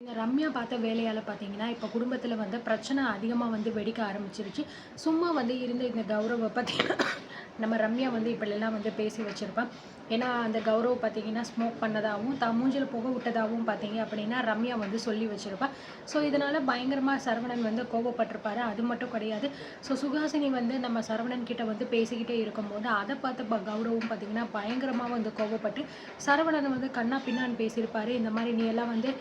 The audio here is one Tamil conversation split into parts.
இந்த ரம்யா பார்த்த வேலையால பார்த்தீங்கன்னா, இப்போ குடும்பத்தில வந்து பிரச்சனை அதிகமா வந்து வெடிக்க ஆரம்பிச்சிருச்சு. சும்மா வந்து இருந்த இந்த கௌரவ பார்த்தீங்கன்னா, நம்ம ரம்யா வந்து இப்படிலாம் வந்து பேசி வச்சிருப்பா. ஏன்னா, அந்த கௌரவ் பார்த்தீங்கன்னா, ஸ்மோக் பண்ணதாவும், தான் மூஞ்சில புகை விட்டதாவும் பார்த்தீங்க அப்படின்னா, ரம்யா வந்து சொல்லி வச்சிருப்பா. ஸோ, இதனால பயங்கரமா சரவணன் வந்து கோபப்பட்டிருப்பாரு. அது மட்டும் கிடையாது. ஸோ, சுஹாசினி வந்து நம்ம சரவணன் கிட்ட வந்து பேசிக்கிட்டே இருக்கும்போது, அத பார்த்த கௌரவும் பார்த்தீங்கன்னா, பயங்கரமா வந்து கோபப்பட்டு, சரவணன வந்து கன்னா பின்னான்னு பேசியிருப்பாரு. இந்த மாரி "நீ எல்லாம் வந்து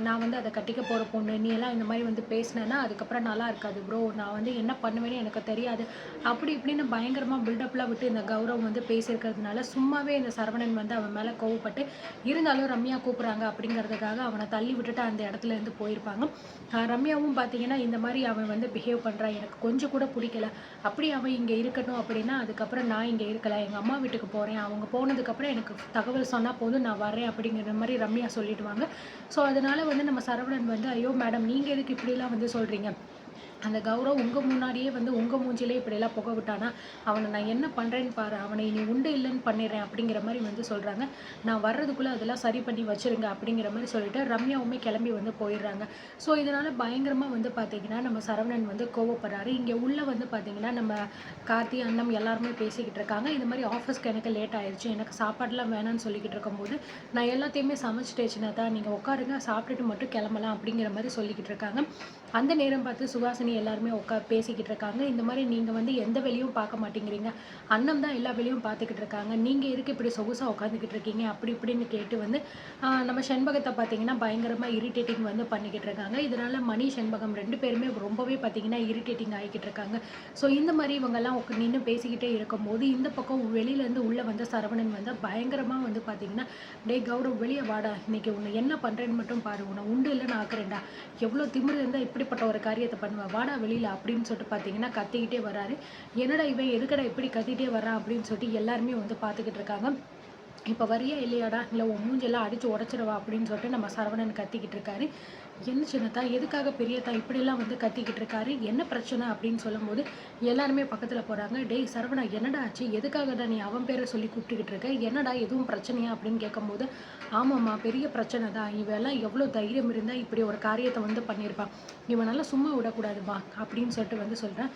நான் வந்து அத கட்டிக்க போற பொண்ணு. நீ எல்லாம் இந்த மாரி வந்து பேசினேன்னா, அதுக்கப்புறம் நல்லா இருக்காது ப்ரோ. நான் வந்து என்ன பண்ணுவேன்னு எனக்கு தெரியாது." அப்படி இப்படின்னு பயங்கரமா பில்டப்லாம் விட்டு இந்த கௌரவ் வந்து பேசியிருக்கிறதுனால, சும்மாவே இந்த சரவணன் வந்து அவன் மேல கோவப்பட்டு, இருந்தாலும் ரம்யா கூப்பிடுறாங்க அப்படிங்கிறதுக்காக அவன தள்ளி விட்டுட்டு அந்த இடத்துல இருந்து போயிருப்பாங்க. ரம்யாவும் பார்த்தீங்கன்னா, இந்த மாரி அவன் வந்து பிஹேவ் பண்றான். எனக்கு கொஞ்சம் கூட புடிக்கல. அப்படி அவன் இங்க இருக்கட்டும் அப்படின்னா, அதுக்கப்புறம் நான் இங்க இருக்கல. எங்க அம்மா வீட்டுக்கு போறேன். அவங்க போனதுக்கப்புறம் எனக்கு தகவல் சொன்னா போதும், நான் வரேன் அப்படிங்கிற மாரி ரம்யா சொல்லிடுவாங்க. ஸோ, அதனால வந்து நம்ம சரவணன் வந்து, "ஐயோ மேடம் நீங்க எதுக்கு இப்படிலாம் வந்து சொல்றீங்க? அந்த கௌரவ் உங்க முன்னாடியே வந்து உங்க மூஞ்சிலே இப்படியெல்லாம் புக விட்டானா, அவன நான் என்ன பண்றேன்னு பாரு. அவன இனி உண்டு இல்லன்னு பண்ணிடுறேன்." அப்படிங்கிற மாரி வந்து சொல்றாங்க. "நான் வர்றதுக்குள்ள அதெல்லாம் சரி பண்ணி வச்சுருங்க." அப்படிங்கிற மாரி சொல்லிட்டு ரம்யாவுமே கிளம்பி வந்து போயிடுறாங்க. ஸோ, இதனால பயங்கரமா வந்து பார்த்தீங்கன்னா, நம்ம சரவணன் வந்து கோவப்படுறாரு. இங்க உள்ள வந்து பார்த்தீங்கன்னா, நம்ம கார்த்தி, அண்ணம் எல்லாருமே பேசிக்கிட்டு இருக்காங்க. இந்த மாரி ஆஃபீஸ்க்கு எனக்கு லேட் ஆயிருச்சு. எனக்கு சாப்பாடுலாம் வேணான்னு சொல்லிக்கிட்டு இருக்கும்போது, "நான் எல்லாத்தையுமே சமைச்சுட்டேன் சின்னத்தா. நீங்க உட்காருங்க. சாப்பிட்டுட்டு மட்டும் கிளம்பலாம்." அப்படிங்கிற மாரி சொல்லிக்கிட்டு இருக்காங்க. அந்த நேரம் பார்த்து சுஹாசினி எல்லாருமே பேசிக்கிட்டு இருக்காங்க. இந்த மாரி "நீங்க வந்து எந்த வேலையும் பார்க்க மாட்டேங்கிறீங்க. அண்ணன் தான் எல்லா வேலையும் பார்த்துக்கிட்டு இருக்காங்க. நீங்க எதுக்கு இப்படி சொகுசா உட்காந்துக்கிட்டு இருக்கீங்க?" அப்படி இப்படின்னு கேட்டு வந்து நம்ம செண்பகத்த பார்த்தீங்கன்னா, பயங்கரமா இரிட்டேட்டிங் வந்து பண்ணிக்கிட்டு இருக்காங்க. இதனால மணி, செண்பகம் 2 பேருமே ரொம்பவே பார்த்தீங்கன்னா, இரிட்டேட்டிங் ஆயிக்கிட்டு இருக்காங்க. ஸோ, இந்த மாரி இவங்கலாம் நின்னு பேசிக்கிட்டே இருக்கும்போது, இந்த பக்கம் வெளியிலேருந்து உள்ள வந்த சரவணன் வந்து பயங்கரமா வந்து பார்த்தீங்கன்னா, "டேய் கௌரவ் வெளிய வாடா. இன்னைக்கு உன்ன என்ன பண்றேன்னு மட்டும் பாரு. உன்ன உண்டு இல்லன்னு ஆக்குறேன்டா. எவ்ளோ திமிரு இருந்தா இப்படிப்பட்ட ஒரு காரியத்த பண்ணுவ. வாடா வெளியில." அப்படின்னு சொல்லிட்டு பார்த்தீங்கன்னா, கத்திக்கிட்டே வராரு. "என்னடா இவன் எதுக்குடா இப்படி கத்திட்டே வரான்?" அப்படின்னு சொல்லிட்டு எல்லாருமே வந்து பார்த்துக்கிட்டு இருக்காங்க. "இப்ப வரியா இல்லையாடா? இல்ல உன் மூஞ்செல்லாம் அடிச்சு உடைச்சிடவா?" அப்படின்னு சொல்லிட்டு நம்ம சரவணன் கத்திக்கிட்டு இருக்காரு. "என்ன சின்னத்தா? எதுக்காக பெரியத்தா இப்படிலாம் வந்து கத்திக்கிட்டு இருக்காரு? என்ன பிரச்சனை?" அப்படின்னு சொல்லும்போது, எல்லாருமே பக்கத்துல போறாங்க. "டேய் சரவணா என்னடா ஆச்சு? எதுக்காகடா நீ அவன் பேர சொல்லி கூப்பிட்டுக்கிட்டு இருக்க? என்னடா எதுவும் பிரச்சனையா?" அப்படின்னு கேட்கும்போது, "ஆமாம்மா பெரிய பிரச்சனை தான். இவன்லாம் எவ்வளோ தைரியம் இருந்தா இப்படி ஒரு காரியத்த வந்து பண்ணியிருப்பான். இவனெல்லாம் சும்மா விடக்கூடாதும்மா." அப்படின்னு சொல்லிட்டு வந்து சொல்றேன்.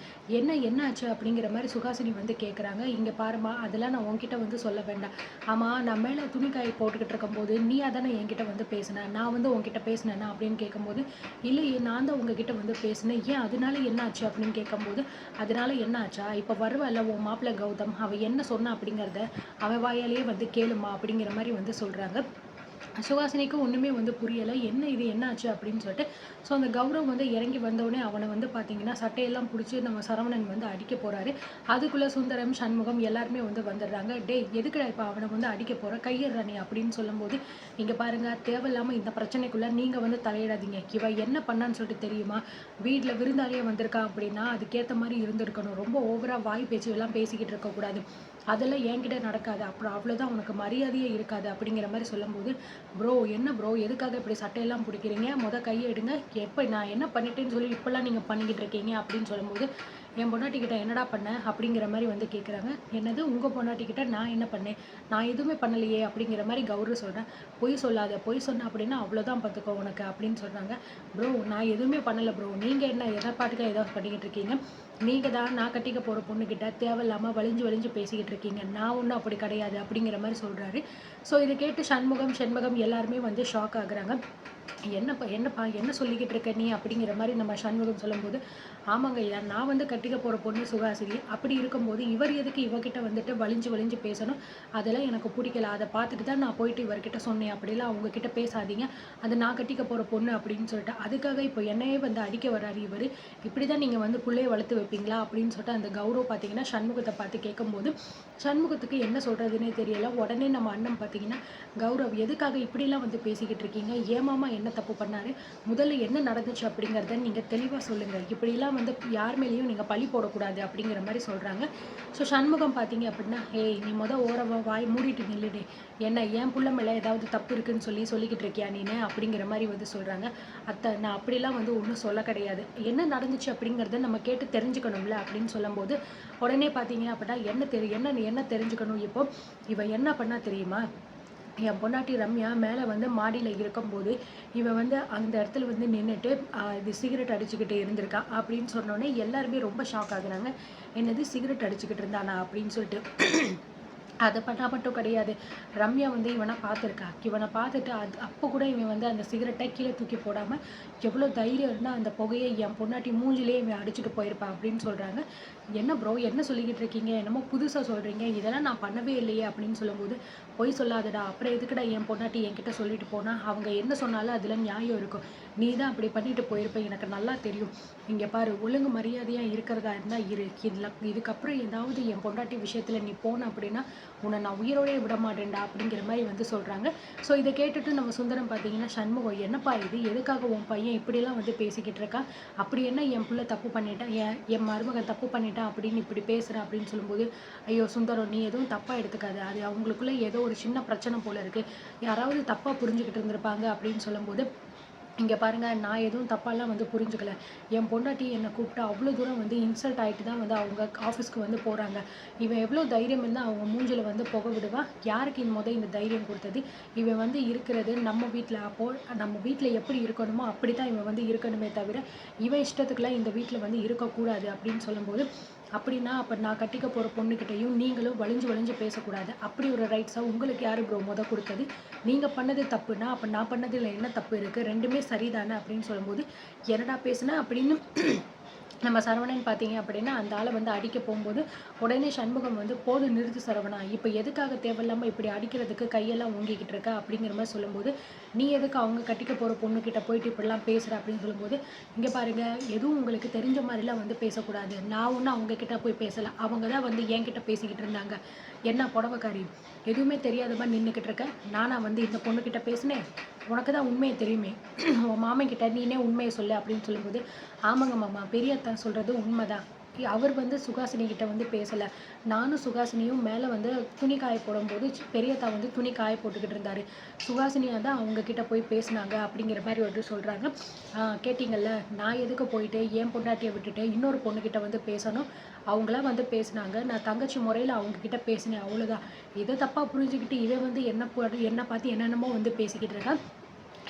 என்ன ஆச்சு?" அப்படிங்கிற மாரி சுஹாசினி வந்து கேட்குறாங்க. "இங்க பாரும்மா, அதெல்லாம் நான் உன்கிட்ட வந்து சொல்ல வேண்டாம். ஆமா, நான் மேல துணி காய போட்டுக்கிட்டு இருக்கும்போது, நீயா தானே என்கிட்ட வந்து பேசின. நான் வந்து உன்கிட்ட பேசினேனா?" அப்படின்னு கேட்கும்போது, "இல்லையே நான் தான் உங்ககிட்ட வந்து பேசினேன். ஏன் அதனால என்ன ஆச்சு?" அப்படின்னு கேட்கும்போது, "அதனால என்ன ஆச்சா? இப்ப வருவால்ல உன் மாப்பிள்ளை கௌதம், அவன் என்ன சொன்னான் அப்படிங்கிறத அவன் வாயாலேயே வந்து கேளும்மா." அப்படிங்கிற மாரி வந்து சொல்றாங்க. சுஹாசினிக்கு ஒண்ணுமே வந்து புரியல. "என்ன இது? என்ன ஆச்சு?" அப்படின்னு சொல்லிட்டு. ஸோ, அந்த கௌரவ் வந்து இறங்கி வந்தவுடனே அவன வந்து பார்த்தீங்கன்னா, சட்டையெல்லாம் புடிச்சு நம்ம சரவணன் வந்து அடிக்க போறாரு. அதுக்குள்ள சுந்தரம், சண்முகம் எல்லாருமே வந்து வந்துடுறாங்க. "டேய் எதுக்குடா இப்ப அவன வந்து அடிக்க போற? கையெட்றா நீ." அப்படின்னு சொல்லும்போது, "இங்க பாருங்க தேவையில்லாம இந்த பிரச்சனைக்குள்ள நீங்க வந்து தலையிடாதீங்க. இவ என்ன பண்ணான்னு சொல்லிட்டு தெரியுமா? வீட்ல விருந்தாளியா வந்திருக்கா அப்படின்னா, அதுக்கேத்த மாரி இருந்திருக்கணும். ரொம்ப ஓவரா வாய் பேச்சு எல்லாம் பேசிக்கிட்டு இருக்கக்கூடாது. அதெல்லாம் என்கிட்ட நடக்காது. அப்புறம் அவ்வளோதான் உனக்கு மரியாதையே இருக்காது." அப்படிங்கிற மாரி சொல்லும்போது, "ப்ரோ என்ன ப்ரோ? எதுக்காக இப்படி சட்டையெல்லாம் புடிக்கிறீங்க? மொத கைய எடுங்க. எப்ப நான் என்ன பண்ணிட்டேன்னு சொல்லி இப்படிலாம் நீங்க பண்ணிக்கிட்டு இருக்கீங்க?" அப்படின்னு சொல்லும்போது, "என் பொண்டாட்டிகிட்ட என்னடா பண்ண?" அப்படிங்கிற மாரி வந்து கேட்குறாங்க. "என்னது உங்க பொண்டாட்டிகிட்ட நான் என்ன பண்ணேன்? நான் எதுவுமே பண்ணலையே." அப்படிங்கிற மாரி கௌரவ் சொல்றேன். "பொய் சொல்லாத. பொய் சொன்ன அப்படின்னா அவ்வளோதான் பார்த்துக்கோ உனக்கு." அப்படின்னு சொல்றாங்க. "ப்ரோ நான் எதுவுமே பண்ணல ப்ரோ. நீங்க என்ன எத பாட்டுக்கு ஏதோ பண்ணிக்கிட்டு இருக்கீங்க. நீங்க தான் நான் கட்டிக்க போற பொண்ணுகிட்ட தேவையில்லாம வழிஞ்சு வழிஞ்சு பேசிக்கிட்டு இருக்கீங்க. நான் ஒண்ணும் அப்படி கிடையாது." அப்படிங்கிற மாரி சொல்றாரு. ஸோ, இத கேட்டு சண்முகம், செண்பகம் எல்லாருமே வந்து ஷாக் ஆகுறாங்க. என்னப்பா என்ன சொல்லிக்கிட்டு இருக்க நீ?" அப்படிங்கிற மாரி நம்ம சண்முகம் சொல்லும்போது, "ஆமாங்க ஐயா, நான் வந்து கட்டிக்க போற பொண்ணு சுஹாசினி. அப்படி இருக்கும்போது இவர் எதுக்கு இவகிட்ட வந்துட்டு வழிஞ்சு வழிஞ்சு பேசணும்? அதெல்லாம் எனக்கு புடிக்கல. அத பார்த்துட்டு தான் நான் போயிட்டு இவர்கிட்ட சொன்னேன். அப்படிலாம் அவங்க கிட்ட பேசாதீங்க. அது நான் கட்டிக்க போற பொண்ணு." அப்படின்னு சொல்லிட்டு, அதுக்காக இப்போ என்னையே வந்து அடிக்க வர்றாரு இவரு. "இப்படிதான் நீங்க வந்து புள்ளைய வளர்த்து வைப்பீங்களா?" அப்படின்னு சொல்லிட்டு அந்த கௌரவ் பார்த்தீங்கன்னா, சண்முகத்த பார்த்து கேட்கும்போது, சண்முகத்துக்கு என்ன சொல்றதுன்னே தெரியல. உடனே நம்ம அண்ணன் பார்த்தீங்கன்னா, "கௌரவ் எதுக்காக இப்படிலாம் வந்து பேசிக்கிட்டு இருக்கீங்க? என் மாமா என்ன தப்பு பண்ணாரு? முதல்ல என்ன நடந்துச்சு அப்படிங்கிறத நீங்க தெளிவா சொல்லுங்க. இப்படிலாம் வந்து யார் மேலயும் நீங்க பழி போடக்கூடாது." அப்படிங்கிற மாரி சொல்றாங்க. ஸோ, சண்முகம் பார்த்தீங்க அப்படின்னா, "ஏய் நீ ஓரமா வாய் மூடிட்டு நில்லுடி. என்ன என் புள்ள மேல ஏதாவது தப்பு இருக்குன்னு சொல்லிக்கிட்டு இருக்கியா நீனு?" அப்படிங்கிற மாரி வந்து சொல்றாங்க. "அத்தை நான் அப்படிலாம் வந்து ஒண்ணும் சொல்ல கிடையாது. என்ன நடந்துச்சு அப்படிங்கிறத நம்ம கேட்டு தெரிஞ்சுக்கணும்ல." அப்படின்னு சொல்லும்போது, உடனே பார்த்தீங்க அப்படின்னா, என்ன தெரிஞ்சுக்கணும் இப்போ? இவ என்ன பண்ணா தெரியுமா? என் பொண்டாட்டி ரம்யா மேலே வந்து மாடியில் இருக்கும்போது இவன் வந்து அந்த இடத்துல வந்து நின்றுட்டு இது சிகரெட் அடிச்சுக்கிட்டு இருந்திருக்கா அப்படின்னு சொன்னோன்னே எல்லாருமே ரொம்ப ஷாக் ஆகுறாங்க. என்னது சிகரெட் அடிச்சுக்கிட்டு இருந்தானா அப்படின்னு சொல்லிட்டு. அதை பண்ணா மட்டும் கிடையாது. ரம்யா வந்து இவனை பார்த்துருக்கா. இவனை பார்த்துட்டு அப்போ கூட இவன் வந்து அந்த சிகரெட்டை கீழே தூக்கி போடாமல் எவ்வளோ தைரியம் இருந்தால் அந்த புகையை என் பொண்டாட்டி மூஞ்சிலே இவன் அடிச்சுட்டு போயிருப்பான் அப்படின்னு சொல்கிறாங்க. என்ன ப்ரோ என்ன சொல்லிக்கிட்டு இருக்கீங்க, என்னமோ புதுசாக சொல்கிறீங்க, இதெல்லாம் நான் பண்ணவே இல்லையே அப்படின்னு சொல்லும்போது, பொய் சொல்லாதடா, அப்புறம் எதுக்குடா என் பொண்டாட்டி என்கிட்ட சொல்லிட்டு போனால், அவங்க என்ன சொன்னாலும் அதில் நியாயம் இருக்கும். நீ தான் அப்படி பண்ணிட்டு போயிருப்ப, எனக்கு நல்லா தெரியும். இங்கே பாரு, ஒழுங்கு மரியாதையாக இருக்கிறதா இருந்தால் இதுக்கப்புறம் ஏதாவது என் பொண்டாட்டி விஷயத்தில் நீ போன அப்படின்னா உன்னை நான் உயிரோடே விட மாட்டேன்டா அப்படிங்கிற மாதிரி வந்து சொல்கிறாங்க. ஸோ இதை கேட்டுட்டு நம்ம சுந்தரம் பார்த்தீங்கன்னா, சண்முகம் என்னப்பா இது, எதுக்காக உன் பையன் இப்படிலாம் வந்து பேசிக்கிட்டு இருக்கான், அப்படி என்ன என் பிள்ளை தப்பு பண்ணிட்டான், என் மருமகன் தப்பு பண்ணிட்டான் அப்படின்னு இப்படி பேசுகிறேன் அப்படின்னு சொல்லும்போது, ஐயோ சுந்தரம் நீ எதுவும் தப்பாக எடுத்துக்காது, அது அவங்களுக்குள்ளே ஏதோ ஒரு சின்ன பிரச்சனை போல இருக்குது, யாராவது தப்பாக புரிஞ்சுக்கிட்டு இருந்திருப்பாங்க அப்படின்னு சொல்லும்போது, இங்கே பாருங்கள் நான் எதுவும் தப்பாலாம் வந்து புரிஞ்சுக்கல. என் பொண்டாட்டி என்னை கூப்பிட்டு அவ்வளோ தூரம் வந்து இன்சல்ட் ஆகிட்டு தான் வந்து அவங்க ஆஃபீஸ்க்கு வந்து போகிறாங்க. இவன் எவ்வளோ தைரியம் இருந்தால் அவங்க மூஞ்சில் வந்து புகை விடுவான். யாருக்கு இந்த தைரியம் கொடுத்தது? இவன் வந்து இருக்கிறது நம்ம வீட்டில். அப்போது நம்ம வீட்டில் எப்படி இருக்கணுமோ அப்படி தான் இவன் வந்து இருக்கணுமே தவிர இவன் இஷ்டத்துக்குலாம் இந்த வீட்டில் வந்து இருக்கக்கூடாது அப்படின்னு சொல்லும்போது, அப்படின்னா அப்போ நான் கட்டிக்க போகிற பொண்ணுக்கிட்டையும் நீங்களும் வலிஞ்சு பேசக்கூடாது. அப்படி ஒரு ரைட்ஸாக உங்களுக்கு யார் ப்ரோ கொடுத்தது? நீங்கள் பண்ணது தப்புனா அப்போ நான் பண்ணதில் என்ன தப்பு இருக்குது? ரெண்டுமே சரிதானே அப்படின்னு சொல்லும்போது, என்னடா பேசுனேன் அப்படின்னு நம்ம சரவணன் பார்த்தீங்க அப்படின்னா அந்த ஆளை வந்து அடிக்க போகும்போது உடனே சண்முகம் வந்து போதும் நிறுத்து சரவணா, இப்போ எதுக்காக தேவையில்லாமல் இப்படி அடிக்கிறதுக்கு கையெல்லாம் ஓங்கிக்கிட்டு இருக்க அப்படிங்கிற மாதிரி சொல்லும்போது, நீ எதுக்கு அவங்க கட்டிக்க போகிற பொண்ணுக்கிட்ட போயிட்டு இப்படிலாம் பேசுகிற அப்படின்னு சொல்லும்போது, இங்கே பாருங்கள் எதுவும் உங்களுக்கு தெரிஞ்ச மாதிரிலாம் வந்து பேசக்கூடாது. நான் ஒன்றும் அவங்கக்கிட்ட போய் பேசலை, அவங்க தான் வந்து என்கிட்ட பேசிக்கிட்டு இருந்தாங்க. என்ன புடவைக்காரி எதுவுமே தெரியாத மாதிரி நின்றுக்கிட்டு இருக்க, நானா வந்து இந்த பொண்ணுக்கிட்ட பேசினேன், உனக்கு தான் உண்மையை தெரியுமே, உன் மாமன்கிட்ட நீனே உண்மையை சொல்லு அப்படின்னு சொல்லும்போது, ஆமாங்க மாமா பெரியத்தா சொல்கிறது உண்மைதான், அவர் வந்து சுகாசினி கிட்ட வந்து பேசலை, நானும் சுகாசினியும் மேலே வந்து துணி காய போடும்போது பெரியத்தா வந்து துணி காய போட்டுக்கிட்டு இருந்தார், சுகாசினியாக தான் அவங்கக்கிட்ட போய் பேசினாங்க அப்படிங்கிற மாதிரி வந்து சொல்கிறாங்க. கேட்டிங்கள்ல, நான் எதுக்கு போயிட்டு என் பொண்டாட்டியை விட்டுட்டு இன்னொரு பொண்ணுக்கிட்ட வந்து பேசணும், அவங்களாம் வந்து பேசினாங்க, நான் தங்கச்சி முறையில் அவங்கக்கிட்ட பேசினேன் அவ்வளோதான். இதை தப்பாக புரிஞ்சுக்கிட்டு இவன் வந்து என்ன பார்த்து என்னென்னமோ வந்து பேசிக்கிட்டு இருக்கான்.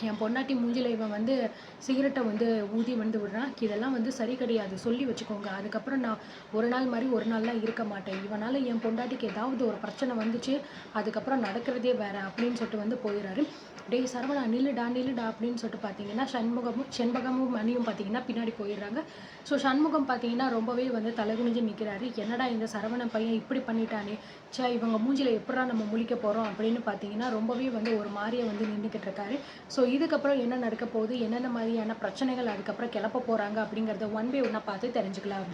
என் பொண்டாட்டி மூஞ்சில் இவன் வந்து சிகரெட்டை வந்து ஊதி வந்து விடுறான். இதெல்லாம் வந்து சரி கிடையாது, சொல்லி வச்சுக்கோங்க. அதுக்கப்புறம் நான் ஒரு நாள் மாதிரி ஒரு நாள்லாம் இருக்க மாட்டேன். இவனால் என் பொண்டாட்டிக்கு ஏதாவது ஒரு பிரச்சனை வந்துச்சு, அதுக்கப்புறம் நடக்கிறதே வேறு அப்படின்னு சொல்லிட்டு வந்து போயிடுறாரு. டேய் சரவணா நில்லுடா அப்படின்னு சொல்லிட்டு பார்த்தீங்கன்னா செண்பகமும் மணியும் பார்த்தீங்கன்னா பின்னாடி போயிடுறாங்க. ஸோ சண்முகம் பார்த்தீங்கன்னா ரொம்பவே வந்து தலைகுனிஞ்சு நிற்கிறாரு. என்னடா இந்த சரவணன் பையன் இப்படி பண்ணிட்டானே, இவங்க மூஞ்சில் எப்படா நம்ம முழிக்க போகிறோம் அப்படின்னு பார்த்தீங்கன்னா ரொம்பவே வந்து ஒரு மாதிரியை வந்து நின்றுக்கிட்டு இருக்காரு. ஸோ இதுக்கப்புறம் என்ன நடக்க போகுது, என்னென்ன மாதிரியான பிரச்சனைகள் அதுக்கப்புறம் கிளப்ப போகிறாங்க அப்படிங்கிறத ஒன் பை ஒன்னாக பார்த்து தெரிஞ்சுக்கலாம்.